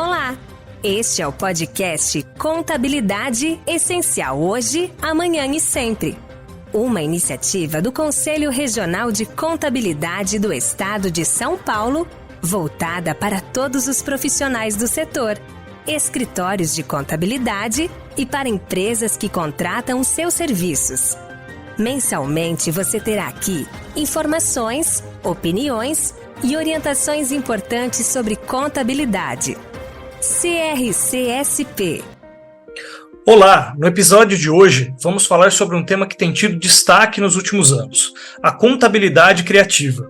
Olá! Este é o podcast Contabilidade Essencial Hoje, Amanhã e Sempre. Uma iniciativa do Conselho Regional de Contabilidade do Estado de São Paulo, voltada para todos os profissionais do setor, escritórios de contabilidade e para empresas que contratam seus serviços. Mensalmente você terá aqui informações, opiniões e orientações importantes sobre contabilidade. CRCSP. Olá! No episódio de hoje, vamos falar sobre um tema que tem tido destaque nos últimos anos, a contabilidade criativa.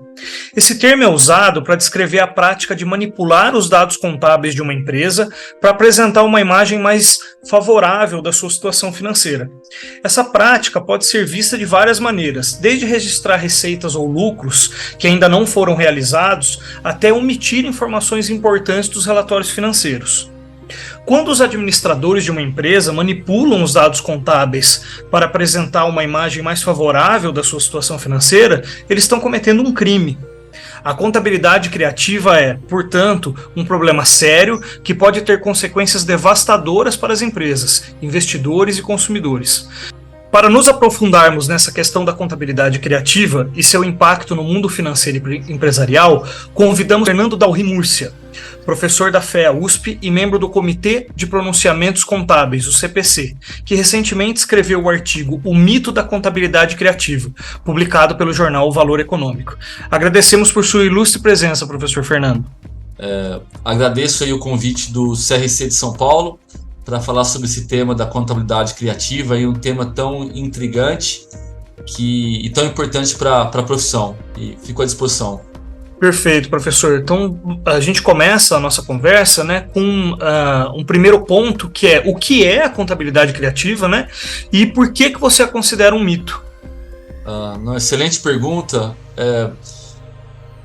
Esse termo é usado para descrever a prática de manipular os dados contábeis de uma empresa para apresentar uma imagem mais favorável da sua situação financeira. Essa prática pode ser vista de várias maneiras, desde registrar receitas ou lucros que ainda não foram realizados, até omitir informações importantes dos relatórios financeiros. Quando os administradores de uma empresa manipulam os dados contábeis para apresentar uma imagem mais favorável da sua situação financeira, eles estão cometendo um crime. A contabilidade criativa é, portanto, um problema sério que pode ter consequências devastadoras para as empresas, investidores e consumidores. Para nos aprofundarmos nessa questão da contabilidade criativa e seu impacto no mundo financeiro e empresarial, convidamos Fernando Dalry Múrcia, professor da FEA USP e membro do Comitê de Pronunciamentos Contábeis, o CPC, que recentemente escreveu o artigo O Mito da Contabilidade Criativa, publicado pelo jornal O Valor Econômico. Agradecemos por sua ilustre presença, professor Fernando. Agradeço aí o convite do CRC de São Paulo para falar sobre esse tema da contabilidade criativa, um tema tão intrigante e tão importante para a profissão. E fico à disposição. Perfeito, professor. Então, a gente começa a nossa conversa, com um primeiro ponto, que é o que é a contabilidade criativa, e por que você a considera um mito? Uma excelente pergunta.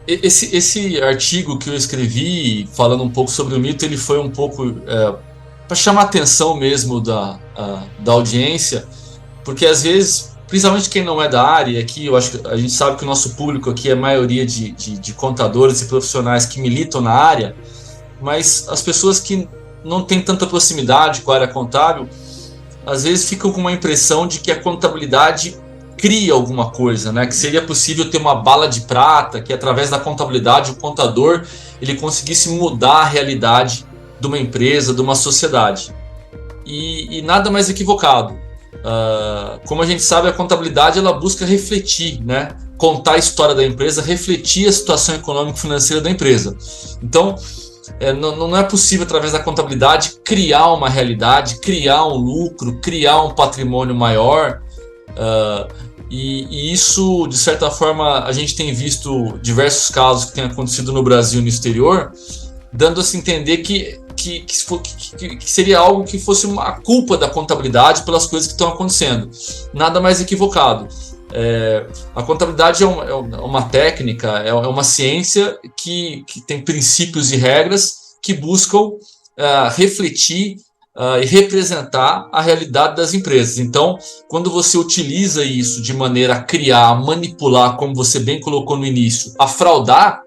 Esse artigo que eu escrevi, falando um pouco sobre o mito, ele foi um pouco para chamar a atenção mesmo da audiência, porque às vezes, principalmente quem não é da área, aqui eu acho que a gente sabe que o nosso público aqui é a maioria de contadores e profissionais que militam na área, mas as pessoas que não têm tanta proximidade com a área contábil, às vezes ficam com uma impressão de que a contabilidade cria alguma coisa, que seria possível ter uma bala de prata, que através da contabilidade o contador ele conseguisse mudar a realidade de uma empresa, de uma sociedade. E nada mais equivocado. Como a gente sabe, a contabilidade ela busca refletir, contar a história da empresa, refletir a situação econômica e financeira da empresa. Então, não é possível, através da contabilidade, criar uma realidade, criar um lucro, criar um patrimônio maior. E isso, de certa forma, a gente tem visto diversos casos que têm acontecido no Brasil e no exterior, dando a se entender que seria algo que fosse uma culpa da contabilidade pelas coisas que estão acontecendo. Nada mais equivocado. A contabilidade é uma técnica, é uma ciência que tem princípios e regras que buscam refletir e representar a realidade das empresas. Então, quando você utiliza isso de maneira a criar, a manipular, como você bem colocou no início, a fraudar,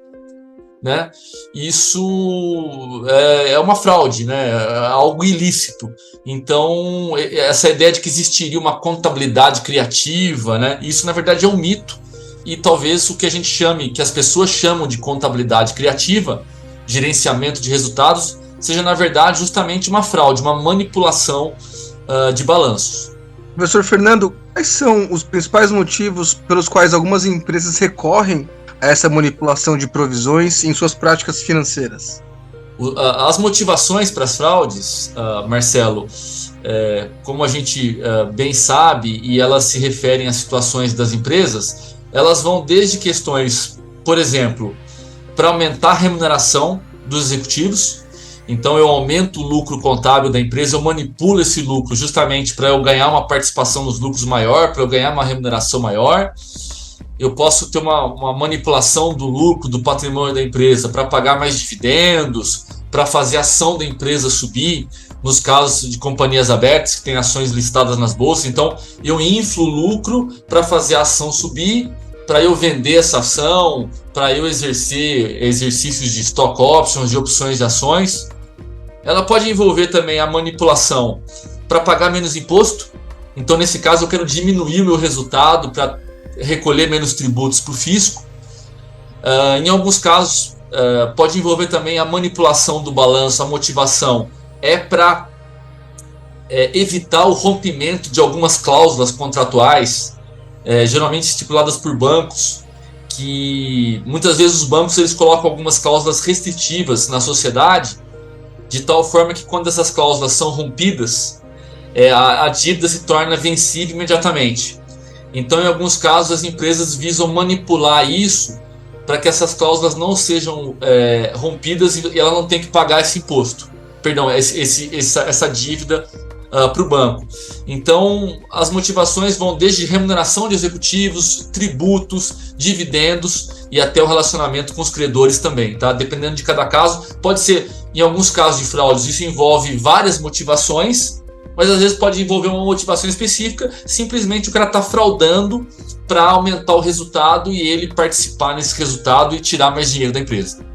isso é uma fraude, é algo ilícito. Então, essa ideia de que existiria uma contabilidade criativa, isso na verdade é um mito. E talvez o que a gente chame, que as pessoas chamam de contabilidade criativa, gerenciamento de resultados, seja na verdade justamente uma fraude, uma manipulação de balanços. Professor Fernando, quais são os principais motivos pelos quais algumas empresas recorrem a essa manipulação de provisões em suas práticas financeiras? As motivações para as fraudes, Marcelo, como a gente bem sabe, e elas se referem às situações das empresas, elas vão desde questões, por exemplo, para aumentar a remuneração dos executivos. Então eu aumento o lucro contábil da empresa, eu manipulo esse lucro justamente para eu ganhar uma participação nos lucros maior, para eu ganhar uma remuneração maior. Eu posso ter uma manipulação do lucro, do patrimônio da empresa para pagar mais dividendos, para fazer a ação da empresa subir, nos casos de companhias abertas que têm ações listadas nas bolsas. Então, eu inflo o lucro para fazer a ação subir, para eu vender essa ação, para eu exercer exercícios de stock options, de opções de ações. ela pode envolver também a manipulação para pagar menos imposto. Então, nesse caso, eu quero diminuir o meu resultado para recolher menos tributos para o fisco. Em alguns casos, pode envolver também a manipulação do balanço, a motivação é para evitar o rompimento de algumas cláusulas contratuais, geralmente estipuladas por bancos, que muitas vezes os bancos eles colocam algumas cláusulas restritivas na sociedade, de tal forma que quando essas cláusulas são rompidas, a dívida se torna vencível imediatamente. Então, em alguns casos, as empresas visam manipular isso para que essas cláusulas não sejam rompidas e ela não tenha que pagar esse imposto, perdão, essa dívida para o banco. Então, as motivações vão desde remuneração de executivos, tributos, dividendos e até o relacionamento com os credores também, tá? Dependendo de cada caso, pode ser, em alguns casos de fraudes, isso envolve várias motivações, mas às vezes pode envolver uma motivação específica, simplesmente o cara está fraudando para aumentar o resultado e ele participar nesse resultado e tirar mais dinheiro da empresa.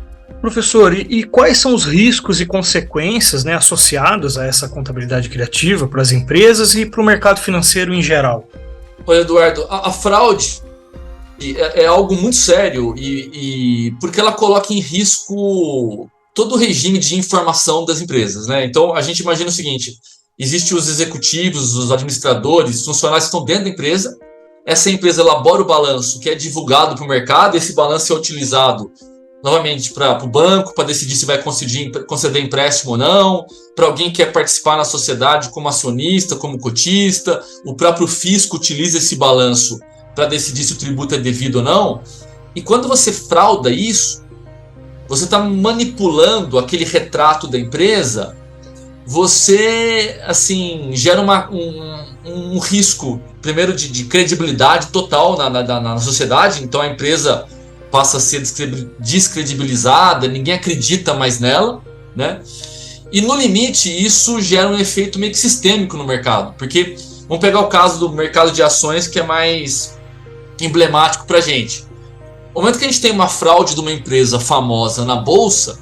Professor, e quais são os riscos e consequências, né, associados a essa contabilidade criativa para as empresas e para o mercado financeiro em geral? Olha, Eduardo, a fraude é algo muito sério e porque ela coloca em risco todo o regime de informação das empresas, né? Então, a gente imagina o seguinte: existem os executivos, os administradores, os funcionários que estão dentro da empresa. Essa empresa elabora o balanço que é divulgado para o mercado. Esse balanço é utilizado novamente para o banco, para decidir se vai conceder empréstimo ou não, para alguém que quer participar na sociedade como acionista, como cotista. O próprio fisco utiliza esse balanço para decidir se o tributo é devido ou não. E quando você frauda isso, você está manipulando aquele retrato da empresa. Você, assim, gera um risco, primeiro, de credibilidade total na sociedade. Então a empresa passa a ser descredibilizada, ninguém acredita mais nela, né? E no limite isso gera um efeito meio que sistêmico no mercado, porque vamos pegar o caso do mercado de ações, que é mais emblemático para a gente. No momento que a gente tem uma fraude de uma empresa famosa na bolsa,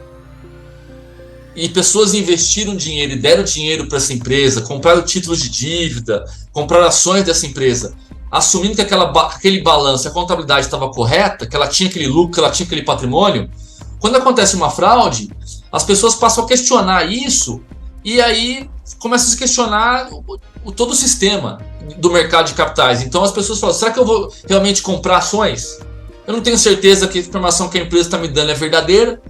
e pessoas investiram dinheiro e deram dinheiro para essa empresa, compraram títulos de dívida, compraram ações dessa empresa, assumindo que aquele balanço, a contabilidade estava correta, que ela tinha aquele lucro, que ela tinha aquele patrimônio. Quando acontece uma fraude, as pessoas passam a questionar isso e aí começam a se questionar todo o sistema do mercado de capitais. Então as pessoas falam: será que eu vou realmente comprar ações? Eu não tenho certeza que a informação que a empresa está me dando é verdadeira.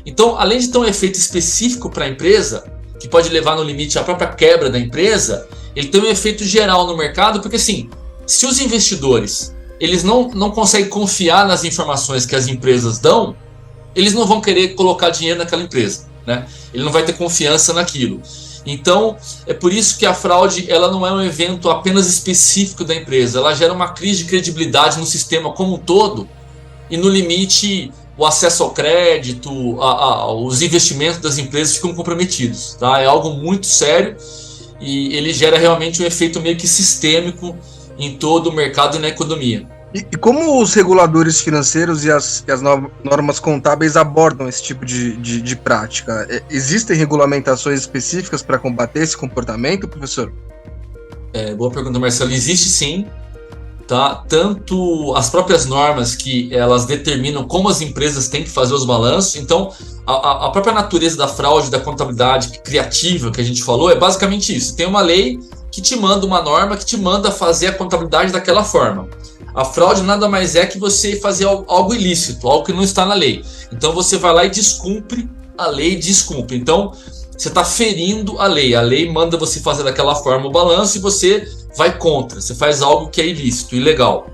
Então, além de ter um efeito específico para a empresa, que pode levar no limite à própria quebra da empresa, ele tem um efeito geral no mercado, porque assim, se os investidores eles não conseguem confiar nas informações que as empresas dão, eles não vão querer colocar dinheiro naquela empresa, né? Ele não vai ter confiança naquilo. Então, é por isso que a fraude ela não é um evento apenas específico da empresa, ela gera uma crise de credibilidade no sistema como um todo, e no limite o acesso ao crédito, os investimentos das empresas ficam comprometidos, tá? É algo muito sério e ele gera realmente um efeito meio que sistêmico em todo o mercado e na economia. E como os reguladores financeiros e as normas contábeis abordam esse tipo de prática? Existem regulamentações específicas para combater esse comportamento, professor? Boa pergunta, Marcelo. Existe sim. Tá? Tanto as próprias normas que elas determinam como as empresas têm que fazer os balanços. Então, a própria natureza da fraude, da contabilidade criativa que a gente falou, é basicamente isso. Tem uma lei que te manda uma norma, que te manda fazer a contabilidade daquela forma. A fraude nada mais é que você fazer algo ilícito, algo que não está na lei. Então, você vai lá e descumpre a lei, descumpre. Então, você está ferindo a lei manda você fazer daquela forma o balanço e você vai contra, você faz algo que é ilícito, ilegal.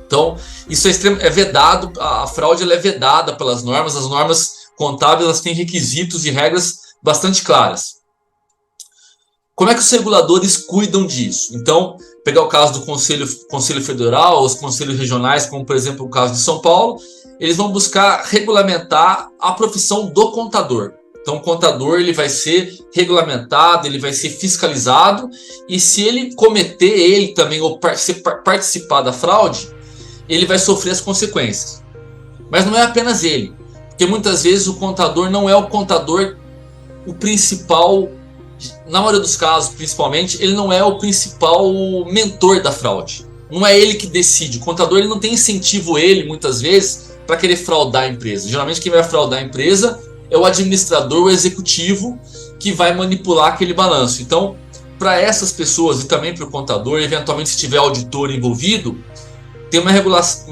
Então, isso é vedado, a fraude ela é vedada pelas normas, as normas contábeis elas têm requisitos e regras bastante claras. Como é que os reguladores cuidam disso? Então, pegar o caso do Conselho Federal, os conselhos regionais, como por exemplo o caso de São Paulo, eles vão buscar regulamentar a profissão do contador. Então, o contador ele vai ser regulamentado, ele vai ser fiscalizado, e se ele cometer ele também ou participar da fraude, ele vai sofrer as consequências. Mas não é apenas ele, porque muitas vezes o contador não é o contador o principal, na maioria dos casos principalmente, ele não é o principal mentor da fraude. Não é ele que decide. O contador ele não tem incentivo muitas vezes, para querer fraudar a empresa. Geralmente quem vai fraudar a empresa é o administrador, o executivo, que vai manipular aquele balanço. Então, para essas pessoas e também para o contador, eventualmente se tiver auditor envolvido, tem uma regulação,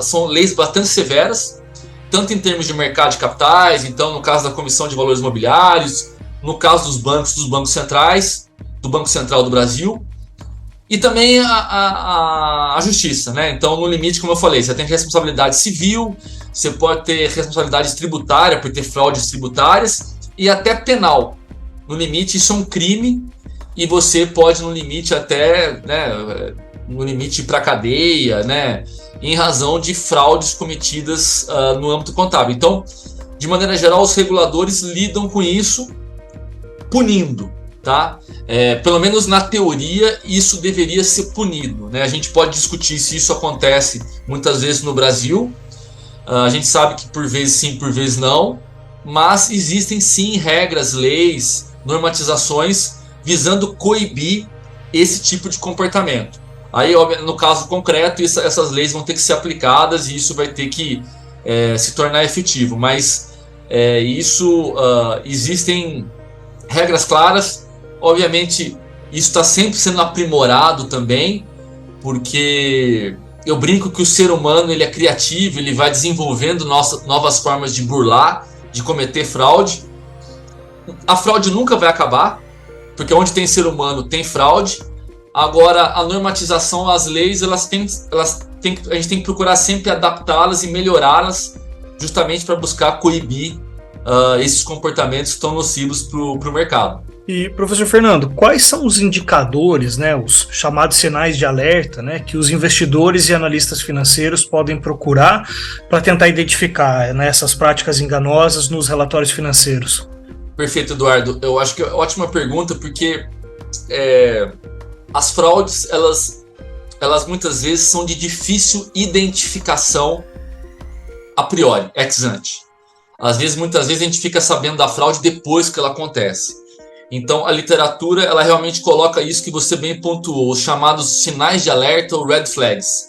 são leis bastante severas, tanto em termos de mercado de capitais, então no caso da Comissão de Valores Mobiliários, no caso dos bancos centrais, do Banco Central do Brasil, e também a justiça, né? Então, no limite, como eu falei, você tem responsabilidade civil, você pode ter responsabilidade tributária por ter fraudes tributárias e até penal. No limite, isso é um crime e você pode, no limite, até, né, no limite ir para a cadeia, né, em razão de fraudes cometidas no âmbito contábil. Então, de maneira geral, os reguladores lidam com isso punindo. Tá? Pelo menos na teoria isso deveria ser punido, né? A gente pode discutir se isso acontece muitas vezes no Brasil, a gente sabe que por vezes sim, por vezes não, mas existem sim regras, leis, normatizações visando coibir esse tipo de comportamento. Aí no caso concreto essas leis vão ter que ser aplicadas e isso vai ter que se tornar efetivo, mas existem regras claras. Obviamente, isso está sempre sendo aprimorado também, porque eu brinco que o ser humano ele é criativo, ele vai desenvolvendo novas formas de burlar, de cometer fraude. A fraude nunca vai acabar, porque onde tem ser humano tem fraude. Agora, a normatização, as leis, a gente tem que procurar sempre adaptá-las e melhorá-las, justamente para buscar coibir esses comportamentos tão nocivos para o mercado. E, professor Fernando, quais são os indicadores, né, os chamados sinais de alerta, né, que os investidores e analistas financeiros podem procurar para tentar identificar, né, essas práticas enganosas nos relatórios financeiros? Perfeito, Eduardo. Eu acho que é uma ótima pergunta, porque as fraudes, elas muitas vezes são de difícil identificação a priori, ex ante. Muitas vezes a gente fica sabendo da fraude depois que ela acontece. Então, a literatura, ela realmente coloca isso que você bem pontuou, os chamados sinais de alerta ou red flags.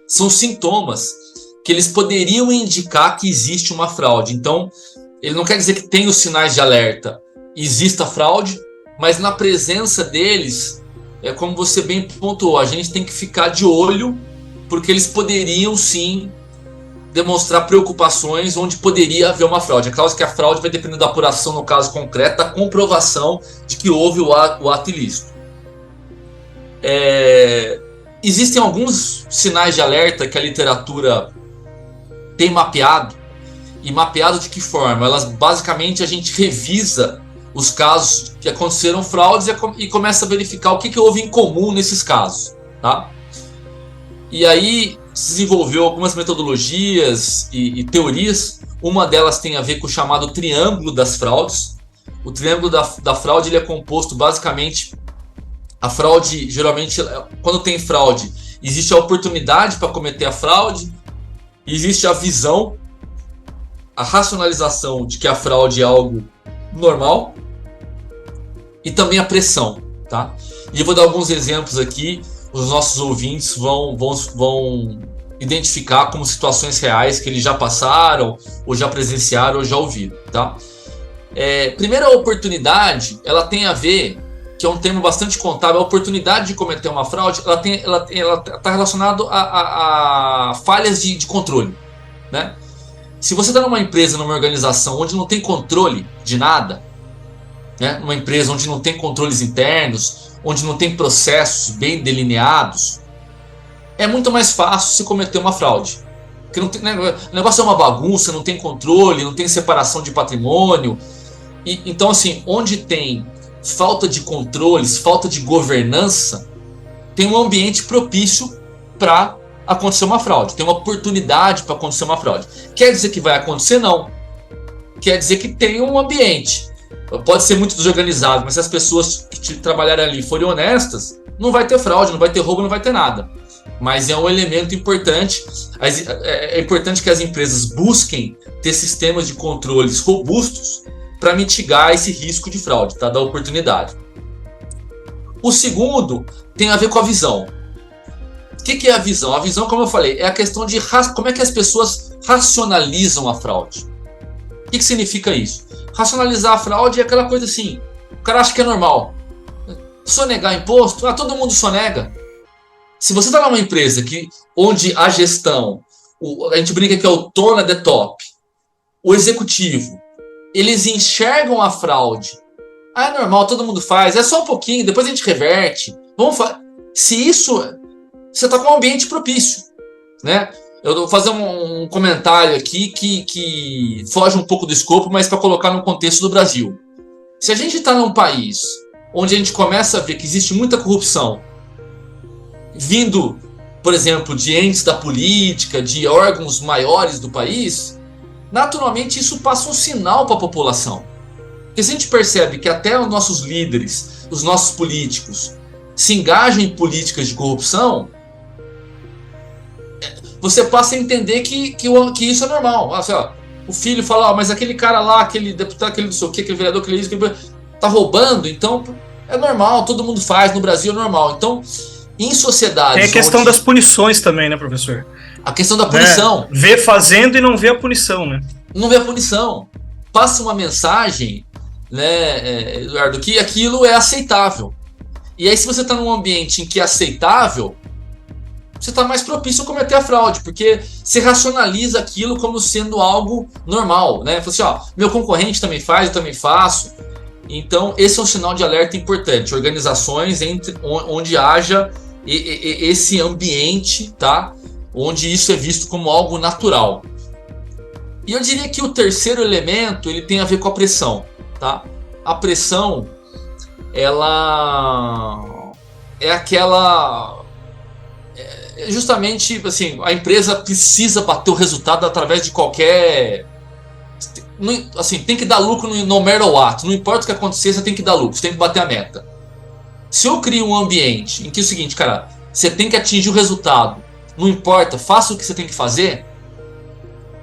São sintomas que eles poderiam indicar que existe uma fraude. Então, ele não quer dizer que tem os sinais de alerta, exista fraude, mas na presença deles, é como você bem pontuou, a gente tem que ficar de olho, porque eles poderiam sim demonstrar preocupações onde poderia haver uma fraude. É claro que a fraude vai depender da apuração no caso concreto, da comprovação de que houve o ato ilícito. Existem alguns sinais de alerta que a literatura tem mapeado. E mapeado de que forma? Basicamente, a gente revisa os casos que aconteceram fraudes e começa a verificar o que houve em comum nesses casos. Tá? E aí se desenvolveu algumas metodologias e teorias. Uma delas tem a ver com o chamado triângulo das fraudes. O triângulo da fraude ele é composto basicamente... A fraude, geralmente, quando tem fraude, existe a oportunidade para cometer a fraude, existe a visão, a racionalização de que a fraude é algo normal e também a pressão. Tá? E eu vou dar alguns exemplos aqui. Os nossos ouvintes vão identificar como situações reais que eles já passaram, ou já presenciaram, ou já ouviram. Tá? Primeiro, a oportunidade, ela tem a ver, que é um termo bastante contábil, a oportunidade de cometer uma fraude, ela está relacionada a falhas de controle. Né? Se você está numa empresa, numa organização onde não tem controle de nada, né? Uma empresa onde não tem controles internos, onde não tem processos bem delineados, é muito mais fácil se cometer uma fraude. Porque o negócio é uma bagunça, não tem controle, não tem separação de patrimônio. Então, assim, onde tem falta de controles, falta de governança, tem um ambiente propício para acontecer uma fraude. Tem uma oportunidade para acontecer uma fraude. Quer dizer que vai acontecer? Não. Quer dizer que tem um ambiente. Pode ser muito desorganizado, mas se as pessoas que trabalharem ali forem honestas, não vai ter fraude, não vai ter roubo, não vai ter nada. Mas é um elemento importante. É importante que as empresas busquem ter sistemas de controles robustos para mitigar esse risco de fraude, tá? Da oportunidade. O segundo tem a ver com a visão. O que é a visão? A visão, como eu falei, é a questão de como é que as pessoas racionalizam a fraude. O que significa isso? Racionalizar a fraude é aquela coisa assim, o cara acha que é normal. Sonegar imposto? Todo mundo sonega. Se você está numa empresa onde a gestão, a gente brinca que é o tona the top, o executivo, eles enxergam a fraude. É normal, todo mundo faz, é só um pouquinho, depois a gente reverte. Se isso, você está com um ambiente propício, né? Eu vou fazer um comentário aqui que foge um pouco do escopo, mas para colocar no contexto do Brasil. Se a gente está num país onde a gente começa a ver que existe muita corrupção, vindo, por exemplo, de entes da política, de órgãos maiores do país, naturalmente isso passa um sinal para a população. Porque se a gente percebe que até os nossos líderes, os nossos políticos, se engajam em políticas de corrupção, você passa a entender que isso é normal. O filho fala, mas aquele cara lá, aquele deputado, aquele não sei o que, aquele vereador, aquele isso, tá roubando, então é normal, todo mundo faz, no Brasil é normal. Então, em sociedades... Tem a questão das punições também, né, professor? A questão da punição. Vê fazendo e não vê a punição, né? Não vê a punição. Passa uma mensagem, né, Eduardo, que aquilo é aceitável. E aí, se você está num ambiente em que é aceitável, você está mais propício a cometer a fraude, porque você racionaliza aquilo como sendo algo normal, né? Fala assim, meu concorrente também faz, eu também faço. Então, esse é um sinal de alerta importante. Organizações onde haja esse ambiente, tá? Onde isso é visto como algo natural. E eu diria que o terceiro elemento, ele tem a ver com a pressão, tá? A pressão, ela é aquela... Justamente, assim, a empresa precisa bater o resultado através de qualquer... Assim, tem que dar lucro no matter what. Não importa o que acontecer, você tem que dar lucro, você tem que bater a meta. Se eu crio um ambiente em que é o seguinte, cara, você tem que atingir o resultado, não importa, faça o que você tem que fazer,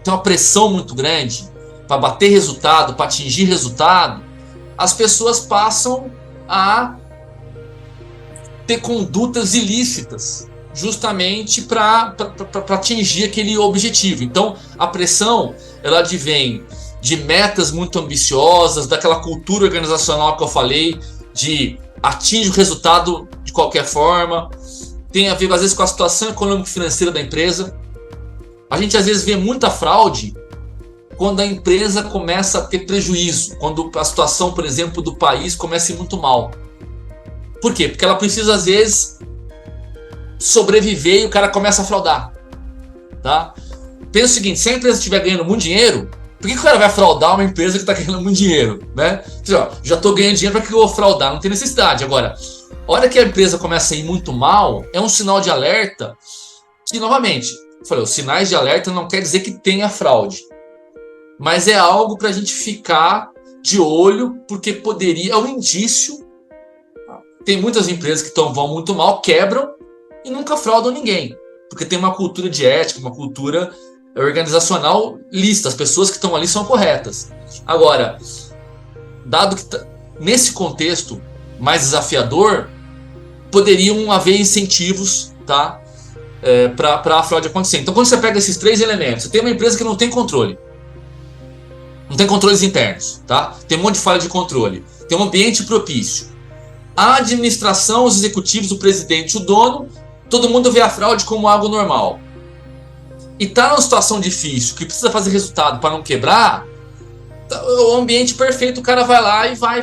tem uma pressão muito grande para bater resultado, para atingir resultado, as pessoas passam a ter condutas ilícitas, justamente para atingir aquele objetivo. Então, a pressão, ela advém de metas muito ambiciosas, daquela cultura organizacional que eu falei, de atingir o resultado de qualquer forma. Tem a ver, às vezes, com a situação econômico-financeira da empresa. A gente, às vezes, vê muita fraude quando a empresa começa a ter prejuízo, quando a situação, por exemplo, do país começa a ir muito mal. Por quê? Porque ela precisa, às vezes, sobreviver e o cara começa a fraudar, tá? Pensa o seguinte, se a empresa estiver ganhando muito dinheiro, por que o cara vai fraudar uma empresa que está ganhando muito dinheiro, né? Já estou ganhando dinheiro, para que eu vou fraudar? Não tem necessidade. Agora, a hora que a empresa começa a ir muito mal, é um sinal de alerta que, novamente, eu falei, os sinais de alerta não quer dizer que tenha fraude, mas é algo para a gente ficar de olho, porque poderia, é um indício. Tem muitas empresas que vão muito mal, quebram e nunca fraudam ninguém, porque tem uma cultura de ética, uma cultura organizacional lista, as pessoas que estão ali são corretas. Agora, dado que nesse contexto mais desafiador, poderiam haver incentivos, tá, para a fraude acontecer. Então, quando você pega esses três elementos, você tem uma empresa que não tem controle, não tem controles internos, tá? Tem um monte de falha de controle, tem um ambiente propício, a administração, os executivos, o presidente, o dono, todo mundo vê a fraude como algo normal. E está numa situação difícil, que precisa fazer resultado para não quebrar, o ambiente perfeito, o cara vai lá e vai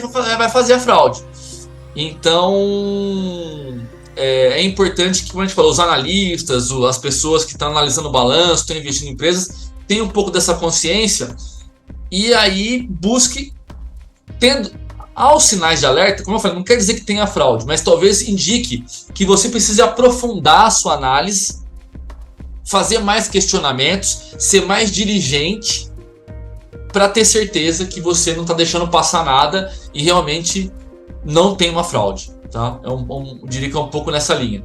fazer a fraude. Então, é importante que, como a gente falou, os analistas, as pessoas que estão analisando o balanço, estão investindo em empresas, tenham um pouco dessa consciência e aí busque, tendo aos sinais de alerta, como eu falei, não quer dizer que tenha fraude, mas talvez indique que você precise aprofundar a sua análise, fazer mais questionamentos, ser mais diligente para ter certeza que você não está deixando passar nada e realmente não tem uma fraude, tá? Eu diria que é um pouco nessa linha.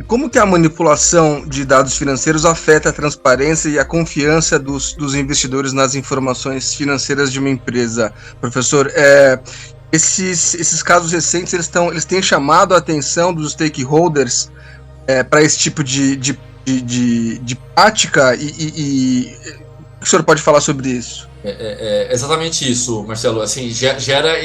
como que a manipulação de dados financeiros afeta a transparência e a confiança dos investidores nas informações financeiras de uma empresa? Professor, esses casos recentes, eles têm chamado a atenção dos stakeholders para esse tipo de prática e o que o senhor pode falar sobre isso? Exatamente isso, Marcelo. Assim, gera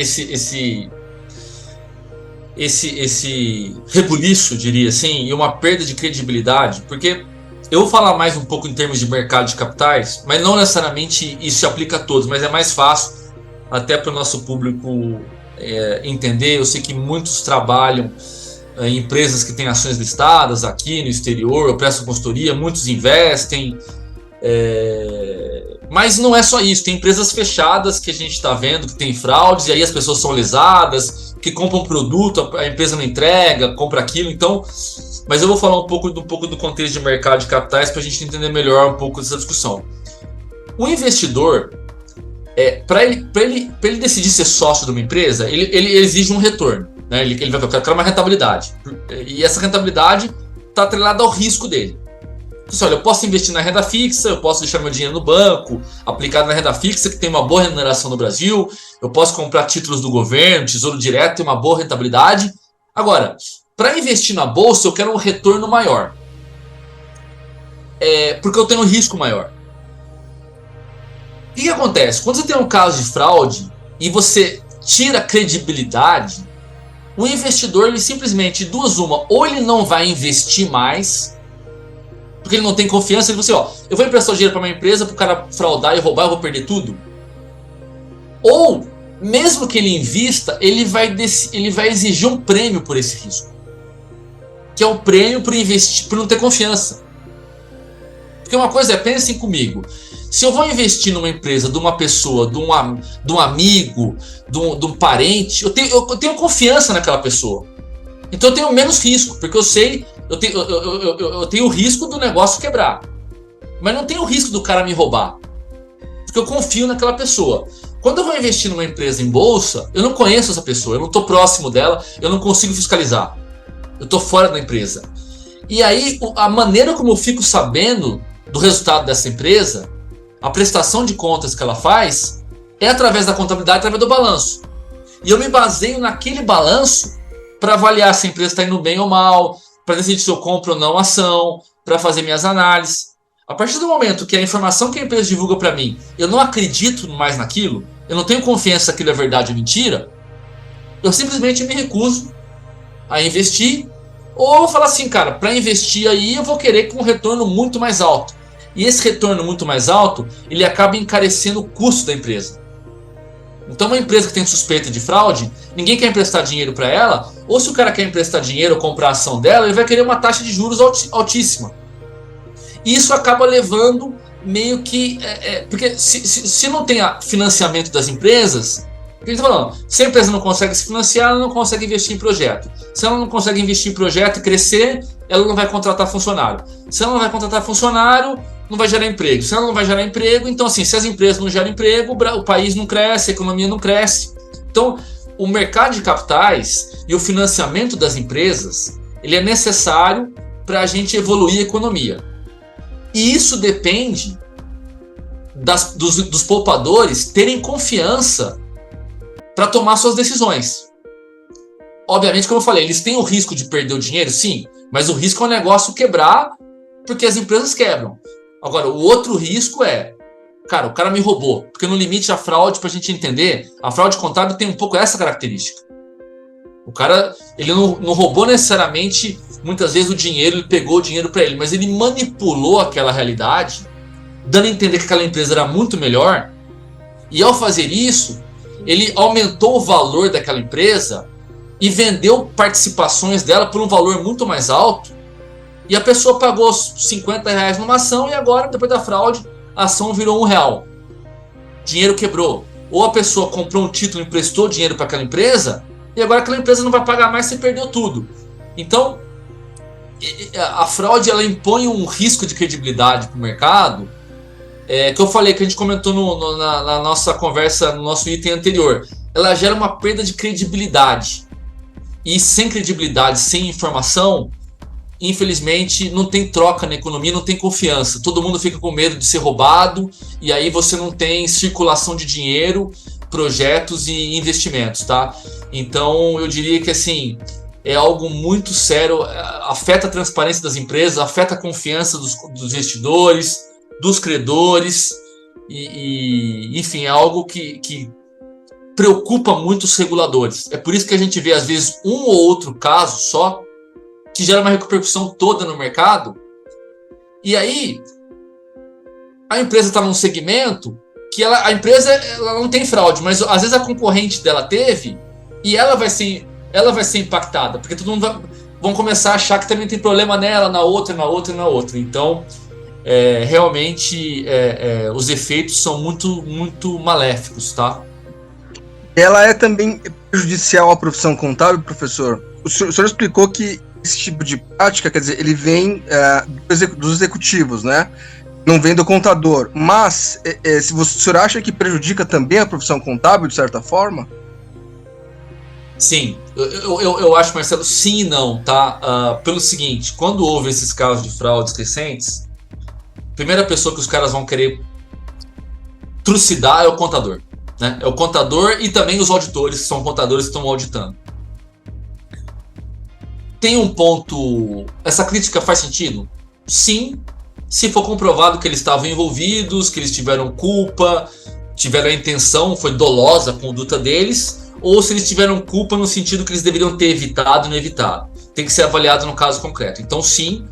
esse rebuliço, diria assim, e uma perda de credibilidade, porque eu vou falar mais um pouco em termos de mercado de capitais, mas não necessariamente isso se aplica a todos, mas é mais fácil até para o nosso público entender. Eu sei que muitos trabalham em empresas que têm ações listadas aqui no exterior, eu presto consultoria, muitos investem, mas não é só isso. Tem empresas fechadas que a gente está vendo que tem fraudes, e aí as pessoas são lesadas, que compram produto, a empresa não entrega, compra aquilo. Então, mas eu vou falar um pouco do contexto de mercado de capitais para a gente entender melhor um pouco dessa discussão. O investidor, para ele decidir ser sócio de uma empresa, ele exige um retorno, né? Ele vai querer uma rentabilidade, e essa rentabilidade está atrelada ao risco dele. Então, olha, eu posso investir na renda fixa, eu posso deixar meu dinheiro no banco, aplicado na renda fixa, que tem uma boa remuneração no Brasil, eu posso comprar títulos do governo, Tesouro Direto, tem uma boa rentabilidade. Agora, para investir na bolsa, eu quero um retorno maior, porque eu tenho um risco maior. O que acontece? Quando você tem um caso de fraude e você tira a credibilidade, o investidor, ele simplesmente, ou ele não vai investir mais, porque ele não tem confiança, ele fala assim, eu vou emprestar o dinheiro para uma empresa, para o cara fraudar e roubar, eu vou perder tudo. Ou, mesmo que ele invista, ele vai exigir um prêmio por esse risco, que é o prêmio por investir, por não ter confiança. Porque uma coisa pensem comigo, se eu vou investir numa empresa, de uma pessoa, de um amigo, de um parente, eu tenho confiança naquela pessoa. Então eu tenho menos risco, porque eu sei, eu tenho o risco do negócio quebrar, mas não tenho o risco do cara me roubar, porque eu confio naquela pessoa. Quando eu vou investir numa empresa em bolsa, eu não conheço essa pessoa, eu não estou próximo dela, eu não consigo fiscalizar, eu estou fora da empresa. E aí a maneira como eu fico sabendo do resultado dessa empresa, a prestação de contas que ela faz, é através da contabilidade, através do balanço. E eu me baseio naquele balanço para avaliar se a empresa está indo bem ou mal, para decidir se eu compro ou não a ação, para fazer minhas análises. A partir do momento que a informação que a empresa divulga para mim, eu não acredito mais naquilo, eu não tenho confiança se aquilo é verdade ou mentira, eu simplesmente me recuso a investir, ou eu vou falar assim, cara, para investir aí eu vou querer com um retorno muito mais alto. E esse retorno muito mais alto, ele acaba encarecendo o custo da empresa. Então uma empresa que tem suspeita de fraude, ninguém quer emprestar dinheiro para ela, ou se o cara quer emprestar dinheiro ou comprar a ação dela, ele vai querer uma taxa de juros altíssima. E isso acaba levando meio que... porque se não tem financiamento das empresas, o que a gente está falando? Se a empresa não consegue se financiar, ela não consegue investir em projeto. Se ela não consegue investir em projeto e crescer, ela não vai contratar funcionário. Se ela não vai contratar funcionário, não vai gerar emprego. Se ela não vai gerar emprego, então assim, se as empresas não geram emprego, o país não cresce, a economia não cresce. Então, o mercado de capitais e o financiamento das empresas, ele é necessário para a gente evoluir a economia. E isso depende dos poupadores terem confiança para tomar suas decisões. Obviamente, como eu falei, eles têm o risco de perder o dinheiro, sim, mas o risco é o negócio quebrar, porque as empresas quebram. Agora, o outro risco é, cara, o cara me roubou, porque no limite a fraude, para a gente entender, a fraude contábil tem um pouco essa característica. O cara, ele não roubou necessariamente, muitas vezes, o dinheiro, ele pegou o dinheiro para ele, mas ele manipulou aquela realidade, dando a entender que aquela empresa era muito melhor, e ao fazer isso, ele aumentou o valor daquela empresa e vendeu participações dela por um valor muito mais alto, e a pessoa pagou R$50 numa ação e agora, depois da fraude, a ação virou R$1. Dinheiro quebrou. Ou a pessoa comprou um título e emprestou dinheiro para aquela empresa e agora aquela empresa não vai pagar mais, você perdeu tudo. Então, a fraude, ela impõe um risco de credibilidade para o mercado, que eu falei, que a gente comentou na nossa conversa, no nosso item anterior. Ela gera uma perda de credibilidade. E sem credibilidade, sem informação, infelizmente, não tem troca na economia, não tem confiança. Todo mundo fica com medo de ser roubado e aí você não tem circulação de dinheiro, projetos e investimentos, tá? Então, eu diria que, assim, é algo muito sério, afeta a transparência das empresas, afeta a confiança dos investidores, dos credores enfim, é algo que preocupa muito os reguladores. É por isso que a gente vê, às vezes, um ou outro caso só que gera uma repercussão toda no mercado, e aí a empresa está num segmento que a empresa ela não tem fraude, mas às vezes a concorrente dela teve, e ela vai ser impactada, porque todo mundo vão começar a achar que também tem problema nela, na outra. Então, realmente, os efeitos são muito, muito maléficos, tá? Ela é também prejudicial à profissão contábil, professor? O senhor explicou que esse tipo de prática, quer dizer, ele vem dos executivos, né? Não vem do contador. Mas, se o senhor acha que prejudica também a profissão contábil, de certa forma? Sim, eu acho, Marcelo, sim e não, tá? Pelo seguinte, quando houve esses casos de fraudes recentes, a primeira pessoa que os caras vão querer trucidar é o contador, né? É o contador e também os auditores, que são contadores que estão auditando. Tem um ponto... Essa crítica faz sentido? Sim, se for comprovado que eles estavam envolvidos, que eles tiveram culpa, tiveram a intenção, foi dolosa a conduta deles, ou se eles tiveram culpa no sentido que eles deveriam ter evitado e não evitado. Tem que ser avaliado no caso concreto. Então, sim,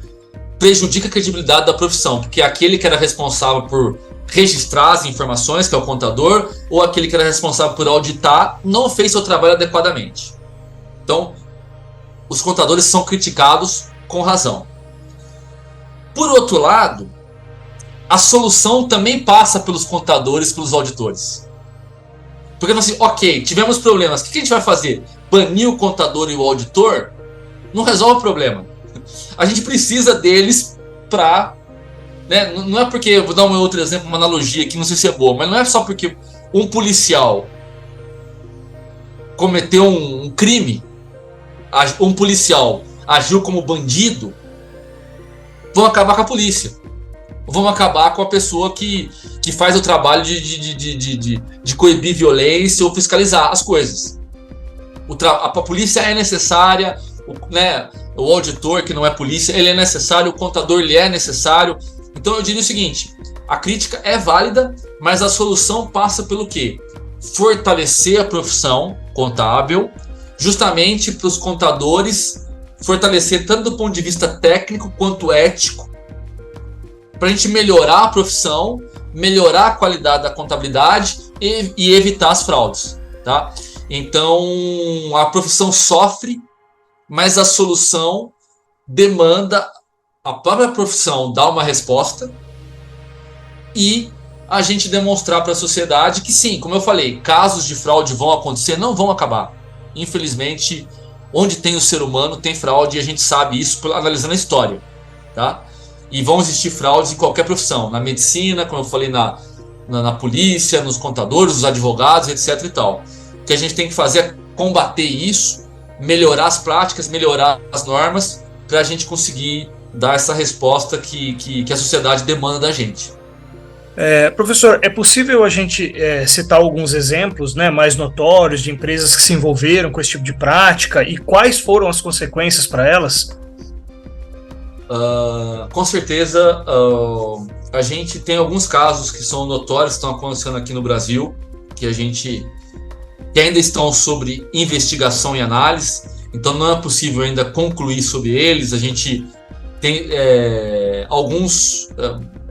prejudica a credibilidade da profissão, porque aquele que era responsável por registrar as informações, que é o contador, ou aquele que era responsável por auditar, não fez seu trabalho adequadamente. Então, os contadores são criticados com razão. Por outro lado, a solução também passa pelos contadores, pelos auditores. Porque assim, ok, tivemos problemas, o que a gente vai fazer? Banir o contador e o auditor? Não resolve o problema. A gente precisa deles para... Né, não é porque, vou dar um outro exemplo, uma analogia aqui, não sei se é boa, mas não é só porque um policial cometeu um crime, um policial agiu como bandido, vão acabar com a polícia. Vão acabar com a pessoa que faz o trabalho de coibir violência ou fiscalizar as coisas. A polícia é necessária, o auditor, que não é polícia, ele é necessário, o contador, ele é necessário. Então eu diria o seguinte, a crítica é válida, mas a solução passa pelo quê? Fortalecer a profissão contábil, justamente para os contadores fortalecer tanto do ponto de vista técnico quanto ético, para a gente melhorar a profissão, melhorar a qualidade da contabilidade e evitar as fraudes, tá? Então a profissão sofre, mas a solução demanda a própria profissão dar uma resposta e a gente demonstrar para a sociedade que sim, como eu falei, casos de fraude vão acontecer, não vão acabar. Infelizmente, onde tem o ser humano tem fraude e a gente sabe isso analisando a história, tá? E vão existir fraudes em qualquer profissão, na medicina, como eu falei, na polícia, nos contadores, nos advogados, etc e tal. O que a gente tem que fazer é combater isso, melhorar as práticas, melhorar as normas, para a gente conseguir dar essa resposta que a sociedade demanda da gente. Professor, é possível a gente citar alguns exemplos, né, mais notórios de empresas que se envolveram com esse tipo de prática e quais foram as consequências para elas? Com certeza, a gente tem alguns casos que são notórios, que estão acontecendo aqui no Brasil, que ainda estão sobre investigação e análise, então não é possível ainda concluir sobre eles. A gente tem alguns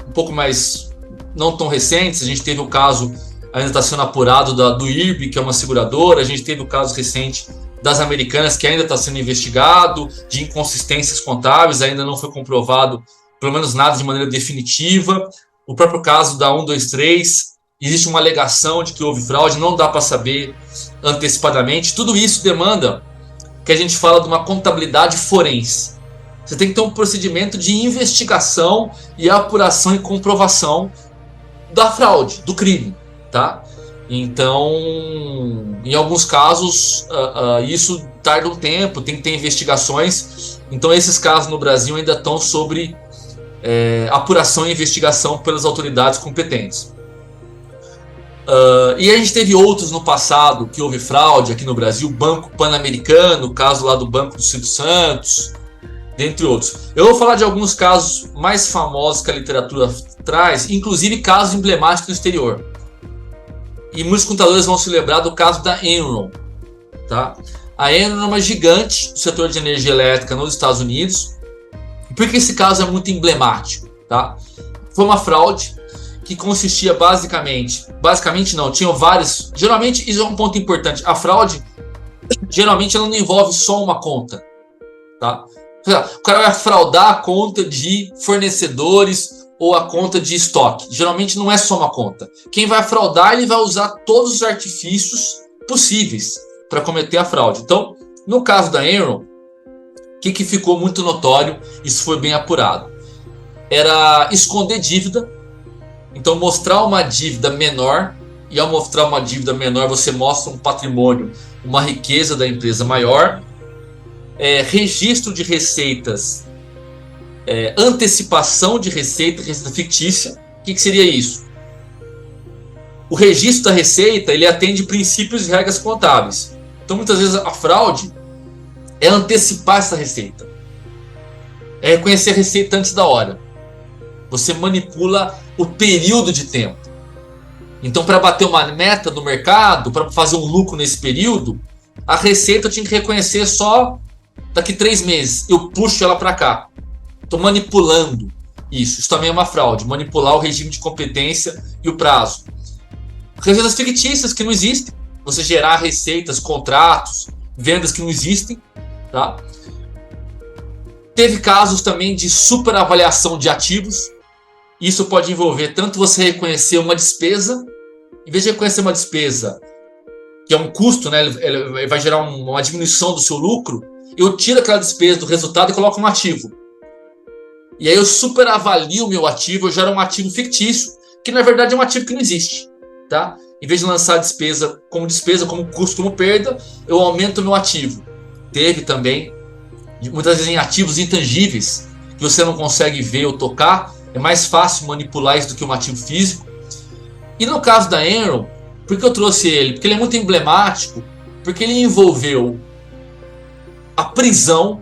um pouco mais não tão recentes. A gente teve o caso, ainda está sendo apurado, do IRB, que é uma seguradora. A gente teve o caso recente das Americanas, que ainda está sendo investigado, de inconsistências contábeis, ainda não foi comprovado, pelo menos nada de maneira definitiva. O próprio caso da 123, existe uma alegação de que houve fraude, não dá para saber antecipadamente. Tudo isso demanda que a gente fala de uma contabilidade forense. Você tem que ter um procedimento de investigação e apuração e comprovação da fraude, do crime, tá? Então, em alguns casos, isso tarda um tempo, tem que ter investigações. Então, esses casos no Brasil ainda estão sobre apuração e investigação pelas autoridades competentes. E a gente teve outros no passado que houve fraude aqui no Brasil, Banco Pan-Americano, o caso lá do Banco do Silvio Santos, dentre outros. Eu vou falar de alguns casos mais famosos que a literatura traz, inclusive casos emblemáticos no exterior. E muitos contadores vão se lembrar do caso da Enron. Tá? A Enron é uma gigante do setor de energia elétrica nos Estados Unidos. Por que esse caso é muito emblemático? Tá? Foi uma fraude que consistia basicamente não, tinham vários. Geralmente, isso é um ponto importante. A fraude, geralmente, ela não envolve só uma conta. Tá? O cara vai fraudar a conta de fornecedores ou a conta de estoque. Geralmente não é só uma conta. Quem vai fraudar, ele vai usar todos os artifícios possíveis para cometer a fraude. Então, no caso da Enron, o que ficou muito notório, isso foi bem apurado, era esconder dívida. Então, mostrar uma dívida menor, e ao mostrar uma dívida menor, você mostra um patrimônio, uma riqueza da empresa maior, registro de receitas, antecipação de receita fictícia. O que seria isso? O registro da receita, ele atende princípios e regras contábeis. Então, muitas vezes, a fraude é antecipar essa receita. É reconhecer a receita antes da hora. Você manipula o período de tempo. Então, para bater uma meta no mercado, para fazer um lucro nesse período, a receita eu tinha que reconhecer só daqui 3 meses. Eu puxo ela para cá. Estou manipulando isso. Isso também é uma fraude. Manipular o regime de competência e o prazo. Receitas fictícias que não existem. Você gerar receitas, contratos, vendas que não existem. Tá? Teve casos também de superavaliação de ativos. Isso pode envolver tanto você reconhecer uma despesa, em vez de reconhecer uma despesa, que é um custo, né, ele vai gerar uma diminuição do seu lucro, eu tiro aquela despesa do resultado e coloco um ativo. E aí eu superavalio o meu ativo, eu gero um ativo fictício, que na verdade é um ativo que não existe. Tá? Em vez de lançar despesa, como custo, como perda, eu aumento o meu ativo. Teve também, muitas vezes em ativos intangíveis, que você não consegue ver ou tocar, é mais fácil manipular isso do que um ativo físico. E no caso da Enron, por que eu trouxe ele? Porque ele é muito emblemático, porque ele envolveu a prisão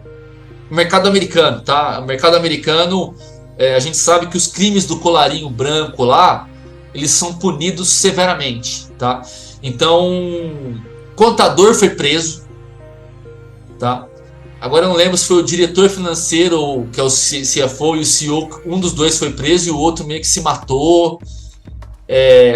no mercado americano. Tá? O mercado americano, a gente sabe que os crimes do colarinho branco lá, eles são punidos severamente. Tá? Então, contador foi preso. Tá? Agora eu não lembro se foi o diretor financeiro, que é o CFO, e o CEO, um dos dois foi preso e o outro meio que se matou.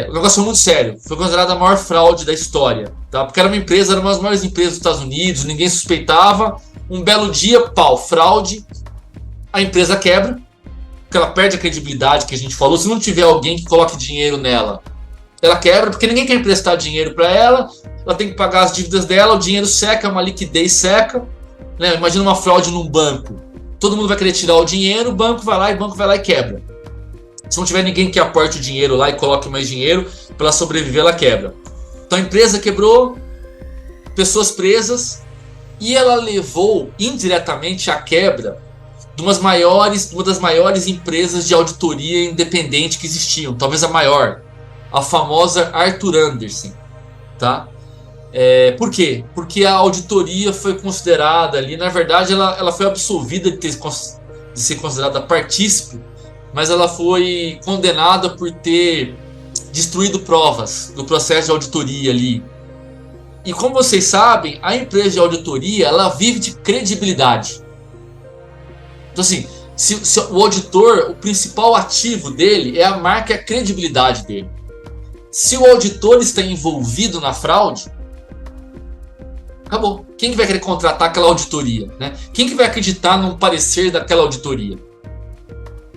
O negócio foi muito sério. Foi considerada a maior fraude da história. Tá? Porque era uma das maiores empresas dos Estados Unidos, ninguém suspeitava. Um belo dia, fraude, a empresa quebra, porque ela perde a credibilidade que a gente falou. Se não tiver alguém que coloque dinheiro nela, ela quebra, porque ninguém quer emprestar dinheiro para ela, ela tem que pagar as dívidas dela, o dinheiro seca, uma liquidez seca. Imagina uma fraude num banco. Todo mundo vai querer tirar o dinheiro, o banco vai lá e quebra. Se não tiver ninguém que aporte o dinheiro lá e coloque mais dinheiro, para ela sobreviver, ela quebra. Então a empresa quebrou, pessoas presas, e ela levou indiretamente à quebra de uma das maiores empresas de auditoria independente que existiam, talvez a maior, a famosa Arthur Andersen. Tá? Por quê? Porque a auditoria foi considerada ali, na verdade ela foi absolvida de ser considerada partícipe, mas ela foi condenada por ter destruído provas do processo de auditoria ali. E como vocês sabem, a empresa de auditoria, ela vive de credibilidade. Então assim, se o auditor, o principal ativo dele é a marca e a credibilidade dele. Se o auditor está envolvido na fraude, acabou. Quem que vai querer contratar aquela auditoria? Né? Quem que vai acreditar num parecer daquela auditoria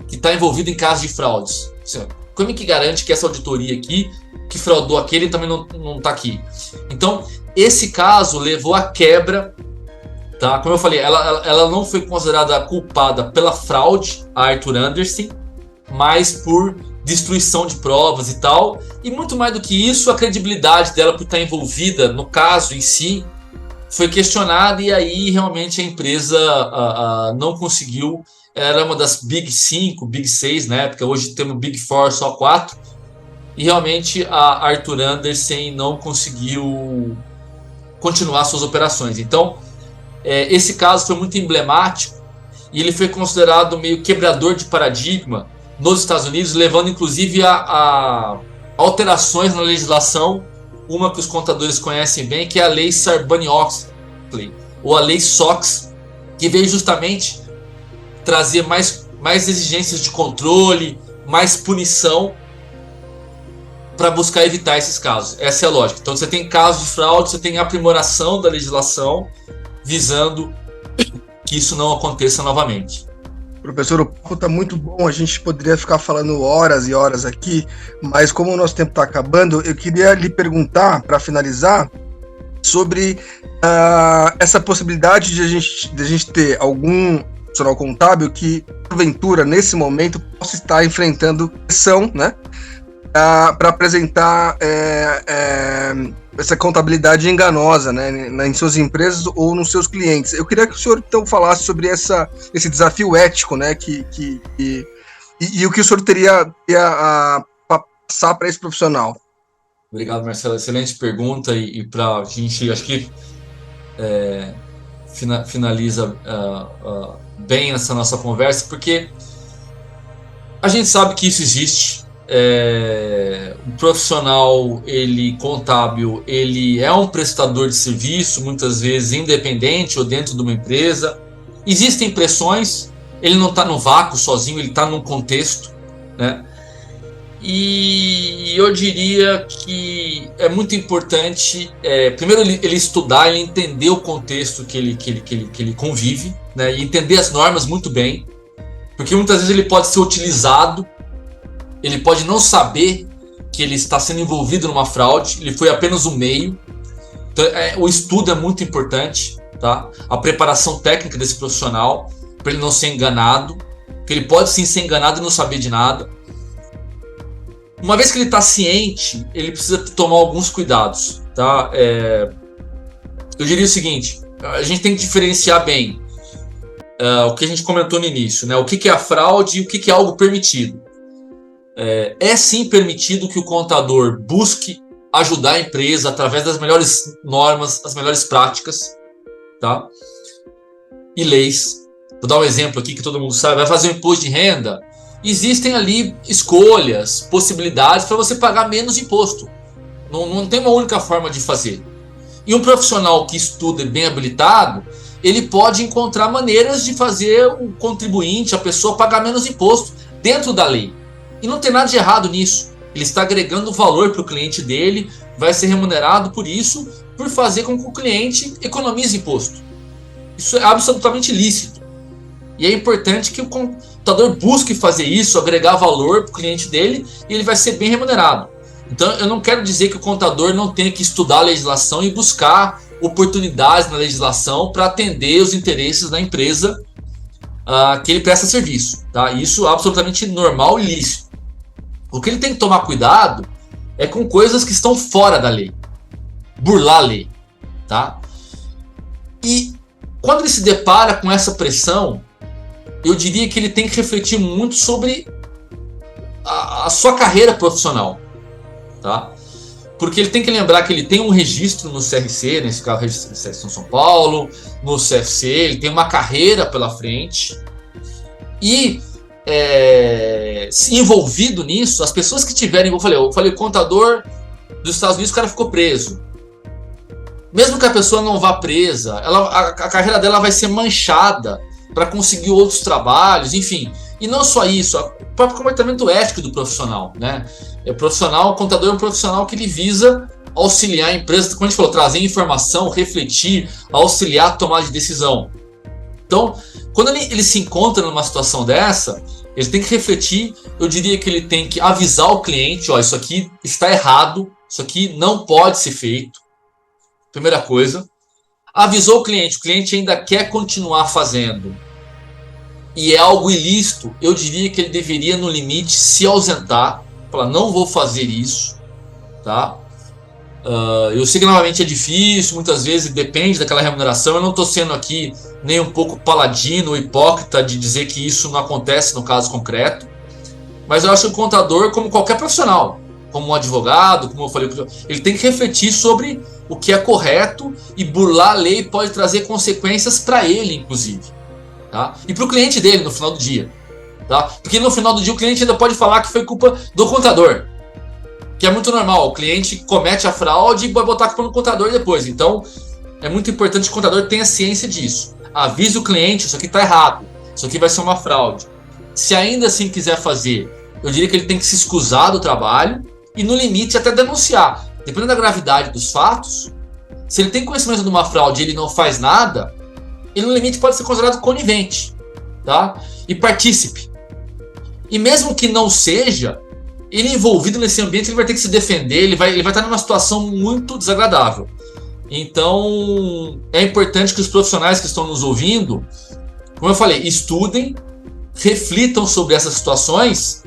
que está envolvido em casos de fraudes? Como é que garante que essa auditoria aqui, que fraudou aquele, também não está aqui? Então, esse caso levou à quebra. Tá? Como eu falei, ela não foi considerada culpada pela fraude, a Arthur Andersen, mas por destruição de provas e tal, e muito mais do que isso, a credibilidade dela por estar envolvida no caso em si foi questionada, e aí realmente a empresa não conseguiu. Era uma das Big 5, Big 6 na época, hoje temos Big 4, só 4, e realmente a Arthur Andersen não conseguiu continuar suas operações. Então, esse caso foi muito emblemático, e ele foi considerado meio quebrador de paradigma nos Estados Unidos, levando inclusive a alterações na legislação, uma que os contadores conhecem bem, que é a Lei Sarbanes-Oxley, ou a Lei SOX, que veio justamente trazer mais exigências de controle, mais punição, para buscar evitar esses casos. Essa é a lógica. Então você tem casos de fraude, você tem aprimoração da legislação, visando que isso não aconteça novamente. Professor, o papo está muito bom, a gente poderia ficar falando horas e horas aqui, mas como o nosso tempo está acabando, eu queria lhe perguntar, para finalizar, sobre essa possibilidade de a gente ter algum profissional contábil que, porventura, nesse momento, possa estar enfrentando pressão, né, para apresentar essa contabilidade enganosa, né, em suas empresas ou nos seus clientes. Eu queria que o senhor então falasse sobre esse desafio ético, né, e o que o senhor teria a passar para esse profissional. Obrigado, Marcelo. Excelente pergunta, e para a gente, acho que finaliza bem essa nossa conversa, porque a gente sabe que isso existe. O profissional contábil, ele é um prestador de serviço, muitas vezes independente ou dentro de uma empresa. Existem pressões, ele não está no vácuo sozinho, ele está num contexto, né? E eu diria que é muito importante, primeiro ele estudar, ele entender o contexto que ele convive, né? E entender as normas muito bem, porque muitas vezes ele pode ser utilizado. Ele pode não saber que ele está sendo envolvido numa fraude, ele foi apenas um meio. Então, o estudo é muito importante, tá? A preparação técnica desse profissional, para ele não ser enganado, porque ele pode sim ser enganado e não saber de nada. Uma vez que ele está ciente, ele precisa tomar alguns cuidados, tá? Eu diria o seguinte, a gente tem que diferenciar bem o que a gente comentou no início, né? O que é a fraude e o que é algo permitido. É sim permitido que o contador busque ajudar a empresa através das melhores normas, as melhores práticas, tá? E leis. Vou dar um exemplo aqui que todo mundo sabe. Vai fazer um imposto de renda, existem ali escolhas, possibilidades para você pagar menos imposto. Não tem uma única forma de fazer. E um profissional que estuda e bem habilitado, ele pode encontrar maneiras de fazer o contribuinte, a pessoa, pagar menos imposto dentro da lei. E não tem nada de errado nisso. Ele está agregando valor para o cliente dele, vai ser remunerado por isso, por fazer com que o cliente economize imposto. Isso é absolutamente lícito. E é importante que o contador busque fazer isso, agregar valor para o cliente dele, e ele vai ser bem remunerado. Então eu não quero dizer que o contador não tenha que estudar a legislação e buscar oportunidades na legislação para atender os interesses da empresa que ele presta serviço. Tá? Isso é absolutamente normal e lícito. O que ele tem que tomar cuidado é com coisas que estão fora da lei. Burlar a lei. Tá? E quando ele se depara com essa pressão, eu diria que ele tem que refletir muito sobre a sua carreira profissional. Tá? Porque ele tem que lembrar que ele tem um registro no CRC, nesse caso, registro de São São Paulo, no CFC, ele tem uma carreira pela frente. E se envolvido nisso, as pessoas que tiverem, eu falei, o contador dos Estados Unidos, o cara ficou preso. Mesmo que a pessoa não vá presa, a carreira dela vai ser manchada para conseguir outros trabalhos, enfim. E não só isso, o próprio comportamento ético do profissional, né? O contador é um profissional que ele visa auxiliar a empresa, como a gente falou, trazer informação, refletir, auxiliar a tomada de decisão. Então, quando ele se encontra numa situação dessa, ele tem que refletir, eu diria que ele tem que avisar o cliente, ó, isso aqui está errado, isso aqui não pode ser feito. Primeira coisa. Avisou o cliente ainda quer continuar fazendo. e é algo ilícito, eu diria que ele deveria, no limite, se ausentar, falar, não vou fazer isso, tá? Eu sei que novamente é difícil, muitas vezes depende daquela remuneração, eu não estou sendo aqui nem um pouco paladino ou hipócrita de dizer que isso não acontece no caso concreto, mas eu acho que o contador, como qualquer profissional, como um advogado, como eu falei, ele tem que refletir sobre o que é correto, e burlar a lei pode trazer consequências para ele, inclusive. Tá? E para o cliente dele no final do dia, tá? Porque no final do dia o cliente ainda pode falar que foi culpa do contador, que é muito normal, o cliente comete a fraude e vai botar a culpa no contador depois. Então é muito importante que o contador tenha ciência disso, avise o cliente, isso aqui está errado, isso aqui vai ser uma fraude. Se ainda assim quiser fazer, eu diria que ele tem que se excusar do trabalho e, no limite, até denunciar, dependendo da gravidade dos fatos. Se ele tem conhecimento de uma fraude e ele não faz nada, ele no limite pode ser considerado conivente, tá? E partícipe. E mesmo que não seja, ele envolvido nesse ambiente, ele vai ter que se defender, ele vai estar numa situação muito desagradável. Então, é importante que os profissionais que estão nos ouvindo, como eu falei, estudem, reflitam sobre essas situações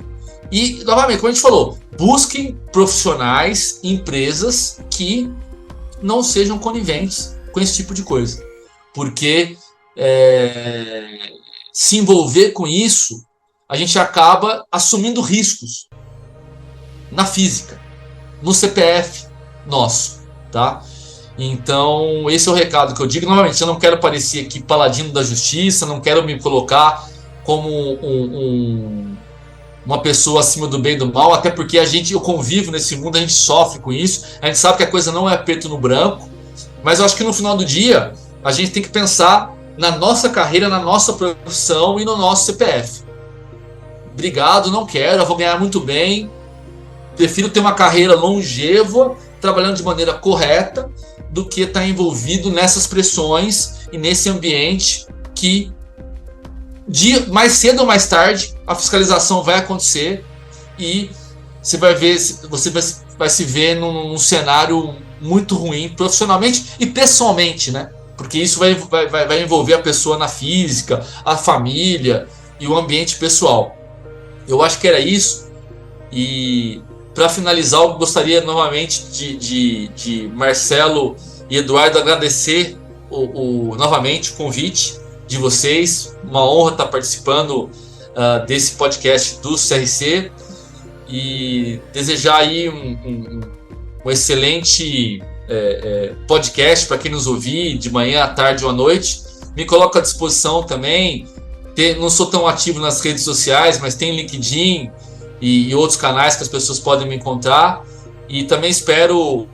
e, novamente, como a gente falou, busquem profissionais, empresas que não sejam coniventes com esse tipo de coisa. Porque se envolver com isso, a gente acaba assumindo riscos na física, no CPF nosso, tá? Então, esse é o recado que eu digo. Novamente, eu não quero parecer aqui paladino da justiça, não quero me colocar como uma pessoa acima do bem e do mal, até porque eu convivo nesse mundo, a gente sofre com isso, a gente sabe que a coisa não é preto no branco, mas eu acho que no final do dia a gente tem que pensar na nossa carreira, na nossa profissão e no nosso CPF. Obrigado, não quero, eu vou ganhar muito bem, prefiro ter uma carreira longeva, trabalhando de maneira correta, do que estar envolvido nessas pressões e nesse ambiente que, mais cedo ou mais tarde, a fiscalização vai acontecer e você vai se ver num cenário muito ruim, profissionalmente e pessoalmente, né? Porque isso vai envolver a pessoa na física, a família e o ambiente pessoal. Eu acho que era isso. E para finalizar, eu gostaria novamente de Marcelo e Eduardo agradecer novamente o convite de vocês. Uma honra estar participando desse podcast do CRC e desejar aí um excelente podcast para quem nos ouvir de manhã, à tarde ou à noite. Me coloco à disposição também. Não sou tão ativo nas redes sociais, mas tem LinkedIn e outros canais que as pessoas podem me encontrar. E também espero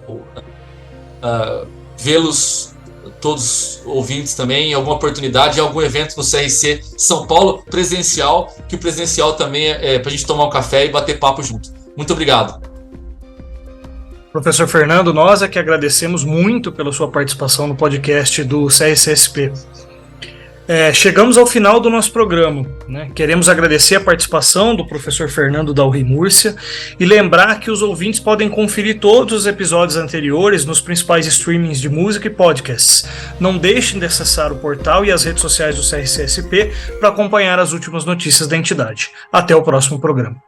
vê-los, todos ouvintes também, em alguma oportunidade, em algum evento no CRC São Paulo, presencial, que o presencial também é para a gente tomar um café e bater papo junto. Muito obrigado. Professor Fernando, nós é que agradecemos muito pela sua participação no podcast do CRCSP. Chegamos ao final do nosso programa, né? Queremos agradecer a participação do professor Fernando Dalry Múrcia e lembrar que os ouvintes podem conferir todos os episódios anteriores nos principais streamings de música e podcasts. Não deixem de acessar o portal e as redes sociais do CRCSP para acompanhar as últimas notícias da entidade. Até o próximo programa.